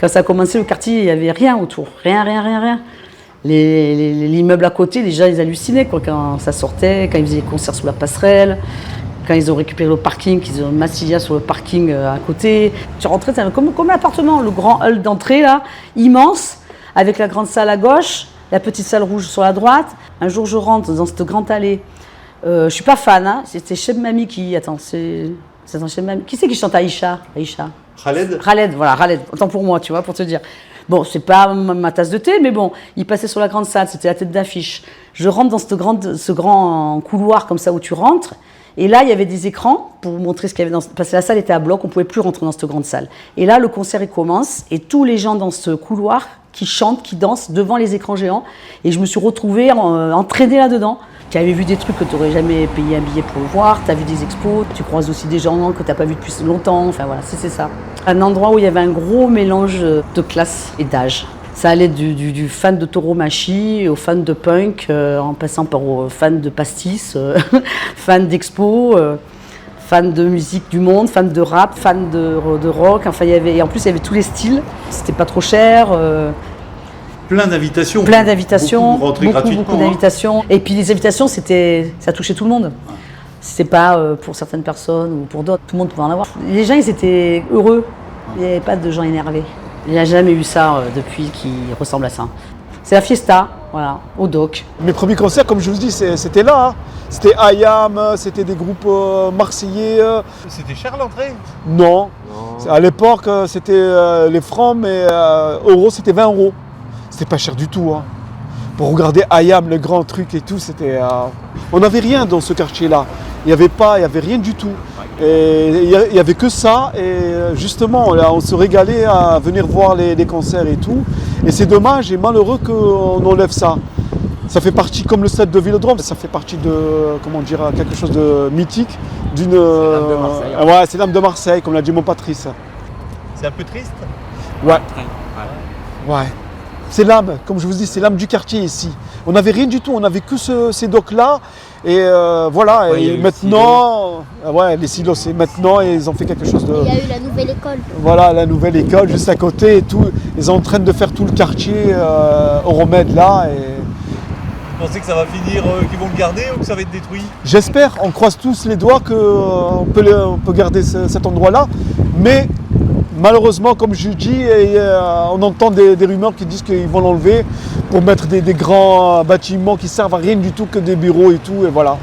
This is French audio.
Quand ça a commencé, le quartier, il n'y avait rien autour. Rien. L'immeuble à côté, les gens, ils hallucinaient quoi, quand ça sortait, quand ils faisaient des concerts sous la passerelle, quand ils ont récupéré le parking, qu'ils ont Massilia sur le parking à côté. Tu rentrais, c'était comme l'appartement, le grand hall d'entrée, là, immense, avec la grande salle à gauche, la petite salle rouge sur la droite. Un jour, je rentre dans cette grande allée. Je suis pas fan, hein. C'était Cheb Mami qui... Attends, Cheb Mami. Qui c'est qui chante Aïcha? Khaled. Khaled. Autant pour moi, tu vois, pour te dire. Bon, c'est pas ma tasse de thé, mais bon, il passait sur la grande salle, c'était la tête d'affiche. Je rentre dans ce grand couloir comme ça où tu rentres, et là, il y avait des écrans pour vous montrer ce qu'il y avait dans... Parce que la salle était à bloc, on pouvait plus rentrer dans cette grande salle. Et là, le concert, il commence, et tous les gens dans ce couloir qui chantent, qui dansent devant les écrans géants, et je me suis retrouvée entraînée là-dedans. Tu avais vu des trucs que tu n'aurais jamais payé un billet pour le voir, tu as vu des expos, tu croises aussi des gens que tu n'as pas vu depuis longtemps, enfin voilà, c'est ça. Un endroit où il y avait un gros mélange de classe et d'âge. Ça allait du fan de Tauromachi au fan de punk, en passant par aux fans de pastis, fan d'expo, fan de musique du monde, fan de rap, fan de rock, enfin et en plus il y avait tous les styles, c'était pas trop cher. Plein d'invitations. Beaucoup d'invitations. Et puis les invitations, ça touchait tout le monde. C'était pas pour certaines personnes ou pour d'autres. Tout le monde pouvait en avoir. Les gens, ils étaient heureux. Il n'y avait pas de gens énervés. Il n'y a jamais eu ça depuis qui ressemble à ça. C'est la fiesta, voilà, au doc. Mes premiers concerts, comme je vous dis, c'était là. Hein. C'était IAM, c'était des groupes marseillais. C'était cher l'entrée? Non. À l'époque, c'était les francs, mais euros, c'était 20 €. C'était pas cher du tout. Hein. Pour regarder IAM, le grand truc et tout, c'était... On n'avait rien dans ce quartier-là. Il n'y avait rien du tout. Et il n'y avait que ça. Et justement, là, on se régalait à venir voir les concerts et tout. Et c'est dommage et malheureux qu'on enlève ça. Ça fait partie, comme le stade de Vélodrome, ça fait partie de, comment dire, quelque chose de mythique. C'est l'âme de Marseille. Ouais, c'est l'âme de Marseille, comme l'a dit mon Patrice. C'est un peu triste? Ouais. C'est l'âme, comme je vous dis, c'est l'âme du quartier ici. On n'avait rien du tout, on n'avait que ces docks-là. Et voilà, ouais, et maintenant, les silos, et maintenant, ils ont fait quelque chose de... Il y a eu la nouvelle école. Voilà, la nouvelle école juste à côté et tout. Ils sont en train de faire tout le quartier Euromède là. Et... Vous pensez que ça va finir, qu'ils vont le garder ou que ça va être détruit? J'espère, on croise tous les doigts qu'on peut garder cet endroit-là. Mais malheureusement, comme je dis, on entend des rumeurs qui disent qu'ils vont l'enlever pour mettre des grands bâtiments qui servent à rien du tout que des bureaux et tout. Et voilà.